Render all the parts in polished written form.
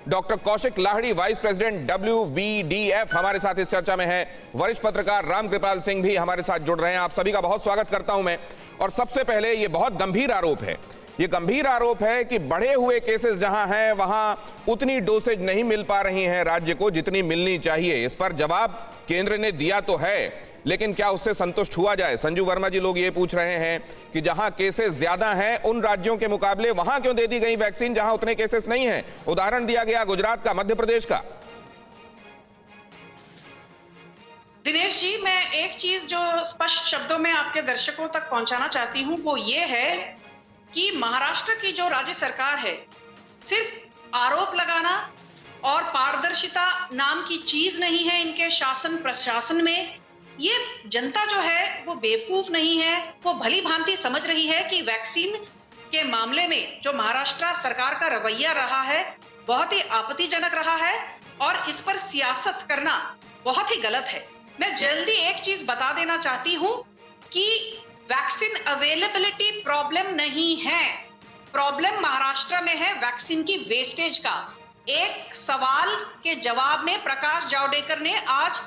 Doctor Kaushik Lahiri, vice president WVDF हमारे साथ इस चर्चा में है। वरिष्ठ पत्रकार रामकृपाल सिंह भी हमारे साथ जुड़ रहे हैं। आप सभी का बहुत स्वागत करता हूं मैं। और सबसे पहले ये बहुत गंभीर आरोप है, ये गंभीर आरोप है कि बढ़े हुए केसेस जहां हैं वहां उतनी डोसेज नहीं मिल पा रही हैं राज्य को जितनी मिलनी चाहिए। इस पर जवाब केंद्र ने दिया तो है, लेकिन क्या उससे संतुष्ट हुआ जाए? संजू वर्मा जी लोग ये पूछ रहे हैं कि जहां केसेस ज्यादा हैं उन राज्यों के मुकाबले वहां क्यों दे दी गई वैक्सीन जहां उतने केसेस नहीं हैं? उदाहरण दिया गया गुजरात का, मध्य प्रदेश का। दिनेश जी, मैं एक चीज जो स्पष्ट शब्दों में आपके दर्शकों तक पहुंचाना चाहती हूं वो ये है कि महाराष्ट्र की जो राज्य सरकार है, सिर्फ आरोप लगाना और पारदर्शिता नाम की चीज नहीं है इनके शासन प्रशासन में। ये जनता जो है वो बेवकूफ नहीं है, वो भली भांति समझ रही है कि वैक्सीन के मामले में जो महाराष्ट्र सरकार का रवैया रहा है बहुत ही आपत्तिजनक रहा है और इस पर सियासत करना बहुत ही गलत है। मैं जल्दी एक चीज बता देना चाहती हूं कि वैक्सीन अवेलेबिलिटी प्रॉब्लम नहीं है, प्रॉब्लम महाराष्ट्र में है वैक्सीन की वेस्टेज का। एक सवाल के जवाब में प्रकाश जावड़ेकर ने आज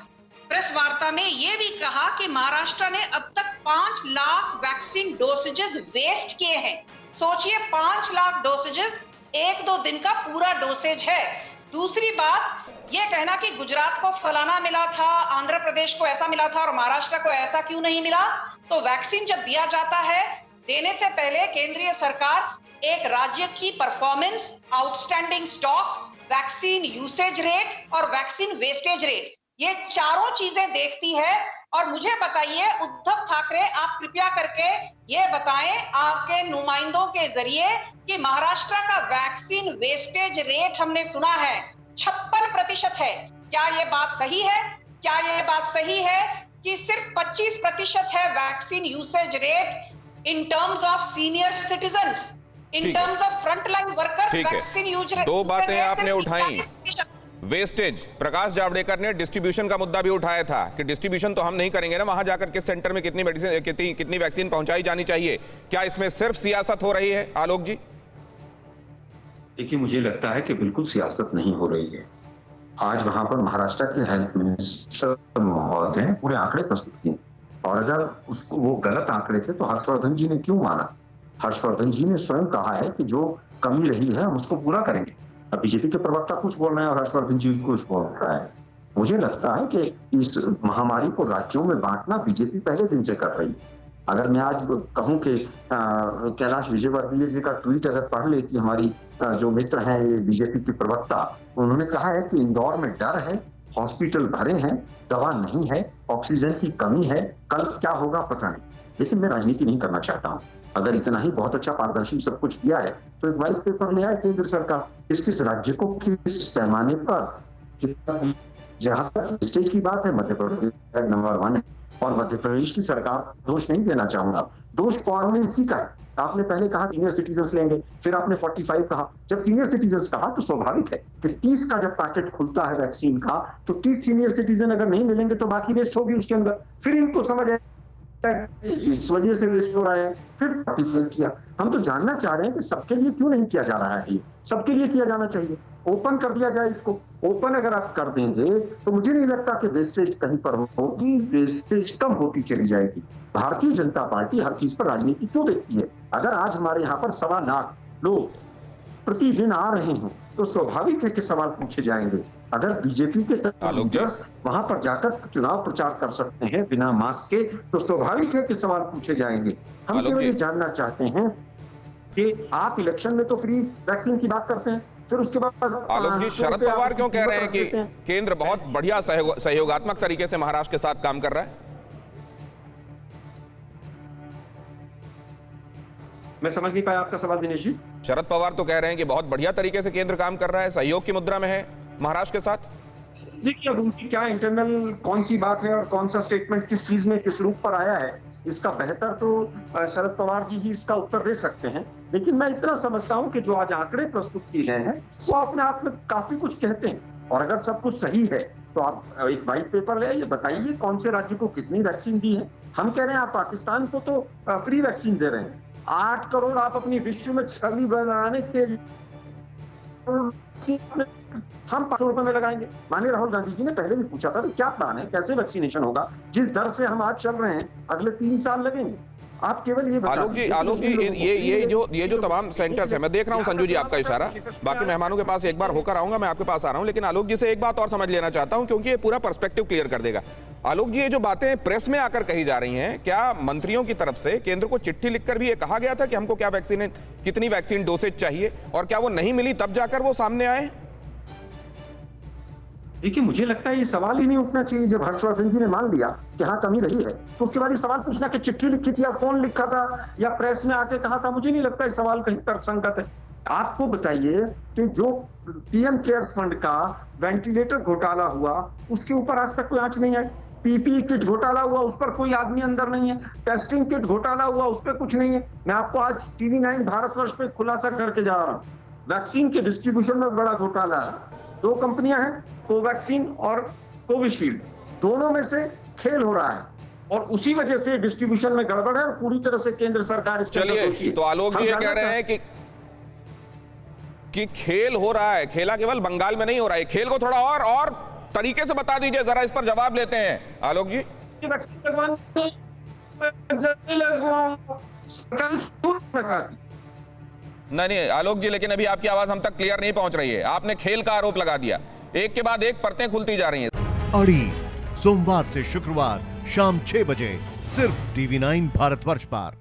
प्रेस वार्ता में यह भी कहा कि महाराष्ट्र ने अब तक 5 लाख वैक्सीन डोसेजेस वेस्ट किए हैं। सोचिए, 5 लाख डोसेजेस 1-2 दिन का पूरा डोसेज है। दूसरी बात, यह कहना कि गुजरात को फलाना मिला था, आंध्र प्रदेश को ऐसा मिला था और महाराष्ट्र को ऐसा क्यों नहीं मिला। तो वैक्सीन जब दिया जाता है, देने से पहले केंद्रीय सरकार एक राज्य की performance, outstanding stock, vaccine usage rate और वैक्सीन वेस्टेज रेट, ये चारों चीजें देखती है। और मुझे बताइए उद्धव ठाकरे, आप कृपया करके ये बताएं आपके नुमाइंदों के जरिए कि महाराष्ट्र का वैक्सीन वेस्टेज रेट हमने सुना है 56% है। क्या ये बात सही है? क्या ये बात सही है कि सिर्फ 25% है vaccine usage rate in terms of senior citizens, in terms of frontline workers? Vaccine use rate, दो बातें आपने उठाई। वेस्टेज, प्रकाश जावड़ेकर ने डिस्ट्रीब्यूशन का मुद्दा भी उठाया था कि डिस्ट्रीब्यूशन तो हम नहीं करेंगे ना, वहां जाकर किस सेंटर में कितनी मेडिसिन, कितनी वैक्सीन पहुंचाई जानी चाहिए। क्या इसमें सिर्फ सियासत हो रही है, आलोक जी? देखिए, मुझे लगता है कि बिल्कुल सियासत नहीं हो रही है। आज वहां पर महाराष्ट्र के हेल्थ मिनिस्टर महोदय ने पूरे आंकड़े प्रस्तुत किए और अगर उसको वो गलत आंकड़े थे तो हर्षवर्धन जी ने क्यों माना? हर्षवर्धन जी ने स्वयं कहा है कि जो कमी रही है हम उसको पूरा करेंगे। अब बीजेपी के प्रवक्ता कुछ बोल रहे हैं और हर्षवर्धन जी कुछ बोल रहा है। मुझे लगता है कि इस महामारी को राज्यों में बांटना बीजेपी पहले दिन से कर रही है। अगर मैं आज कहूं कि कैलाश विजयवर्गीय जी का ट्वीट अगर पढ़ लेती हमारी जो मित्र हैं ये बीजेपी के प्रवक्ता, उन्होंने कहा है कि इंदौर में डर है, हॉस्पिटल भरे हैं, दवा नहीं है, ऑक्सीजन की कमी है, कल क्या होगा पता नहीं। लेकिन मैं राजनीति नहीं करना चाहता हूं। अगर इतना ही बहुत अच्छा पारदर्शी सब कुछ किया है तो एक व्हाइट पेपर ले आए केंद्र सरकार, किस राज्य को किस पैमाने पर। जहां तक स्टेज की बात है, मध्य प्रदेश नंबर 1 है और मध्य प्रदेश की सरकार दोष नहीं देना चाहूंगा, दोष कौन ने इसी का है। आपने पहले कहा सीनियर सिटीजन लेंगे, फिर आपने 45 कहा। जब सीनियर सिटीजन कहा तो स्वाभाविक है कि 30 का जब पैकेट खुलता है वैक्सीन का तो 30 सीनियर सिटीजन अगर नहीं मिलेंगे तो बाकी वेस्ट होगी उसके अंदर। फिर इनको समझ आए इस वजह से वेस्ट हो रहा है, फिर 45 किया। हम तो जानना चाह रहे हैं कि सबके लिए क्यों नहीं किया जा रहा है। ये सबके लिए किया जाना चाहिए, ओपन कर दिया जाए इसको। ओपन अगर आप कर देंगे तो मुझे नहीं लगता कि वेस्टेज कहीं पर होगी, वेस्टेज कम होती चली जाएगी। भारतीय जनता पार्टी हर चीज पर राजनीति क्यों देखती है? अगर आज हमारे यहाँ पर 1.25 लाख लोग प्रतिदिन आ रहे हैं तो स्वाभाविक है कि सवाल पूछे जाएंगे। अगर बीजेपी के लीडर्स वहां पर जाकर चुनाव प्रचार कर सकते हैं बिना मास्क के तो स्वाभाविक है कि सवाल पूछे जाएंगे। हम केवल ये जानना चाहते हैं कि आप इलेक्शन में तो फ्री वैक्सीन की बात करते हैं, फिर उसके बाद आलोक जी, शरद पवार क्यों कह रहे हैं कि केंद्र बहुत बढ़िया सहयोगात्मक तरीके से महाराष्ट्र के साथ काम कर रहा है? मैं समझ नहीं पाया आपका सवाल दिनेश जी। शरद पवार तो कह रहे हैं कि बहुत बढ़िया तरीके से केंद्र काम कर रहा है, सहयोग की मुद्रा में है महाराष्ट्र के साथ। देखिए, अब उनकी क्या इंटरनल कौन सी बात है और कौन सा स्टेटमेंट किस चीज में किस रूप पर आया है, इसका बेहतर तो शरद पवार जी ही इसका उत्तर दे सकते हैं। लेकिन मैं इतना समझता हूं कि जो आज आंकड़े प्रस्तुत किए गए हैं वो अपने आप में काफी कुछ कहते हैं। और अगर सब कुछ सही है तो आप एक व्हाइट पेपर ले आइए, बताइए कौन से राज्य को कितनी वैक्सीन दी है। हम कह रहे हैं आप पाकिस्तान को तो फ्री वैक्सीन दे रहे हैं, 8 करोड़ आप अपनी विश्व में छवि बनाने के लिए हम 500 रुपए में लगाएंगे। माननीय राहुल गांधी जी ने पहले भी पूछा था कि क्या प्लान है, कैसे वैक्सीनेशन होगा, जिस दर से हम आज चल रहे हैं अगले 3 साल लगेंगे। आप केवल ये बता आलोक जी ये जो तमाम सेंटर्स है, मैं देख रहा हूं संजू जी आपका इशारा, बाकी मेहमानों के पास एक बार होकर आऊंगा, मैं आपके पास आ रहा हूं, लेकिन आलोक जी से एक बात और समझ लेना चाहता हूं क्योंकि ये पूरा पर्सपेक्टिव क्लियर कर देगा। आलोक जी, ये जो बातें प्रेस में आकर कही जा रही हैं, क्या मंत्रियों की तरफ से केंद्र को चिट्ठी लिखकर भी ये कहा गया था कि हमको क्या वैक्सीन, कितनी वैक्सीन डोसेज चाहिए, और क्या वो नहीं मिली तब जाकर वो सामने आए? देखिए, मुझे लगता है ये सवाल ही नहीं उठना चाहिए। जब हर्षवर्धन जी ने मान लिया कि हाँ कमी रही है, तो उसके बाद ये सवाल पूछना कि चिट्ठी लिखी थी या कौन लिखा था या प्रेस में आके कहा था, मुझे नहीं लगता ये सवाल कहीं तर्कसंगत है। आपको बताइए कि जो पीएम केयर्स फंड का वेंटिलेटर घोटाला हुआ, उसके ऊपर आज तक कोई आंच नहीं आई। पीपीई किट घोटाला हुआ, उस पर कोई आदमी अंदर नहीं है। टेस्टिंग किट घोटाला हुआ, उस पर कुछ नहीं है। मैं आपको आज TV9 भारतवर्ष पे खुलासा करके जा रहा हूँ, वैक्सीन के डिस्ट्रीब्यूशन में बड़ा घोटाला है। 2 कंपनियां हैं, कोवैक्सीन और कोविशील्ड, दोनों में से खेल हो रहा है और उसी वजह से डिस्ट्रीब्यूशन में गड़बड़ है और पूरी तरह से केंद्र सरकार इसके अंदर दोषी है। तो आलोक जी ये कह रहे हैं कि खेल हो रहा है, खेला केवल बंगाल में नहीं हो रहा है, खेल को थोड़ा और तरीके से बता दीजिए, जरा इस पर जवाब लेते हैं आलोक जी। नहीं आलोक जी, लेकिन अभी आपकी आवाज हम तक क्लियर नहीं पहुंच रही है। आपने खेल का आरोप लगा दिया, एक के बाद एक परतें खुलती जा रही हैं। अड़ी सोमवार से शुक्रवार शाम 6 बजे सिर्फ TV9 भारतवर्ष पर।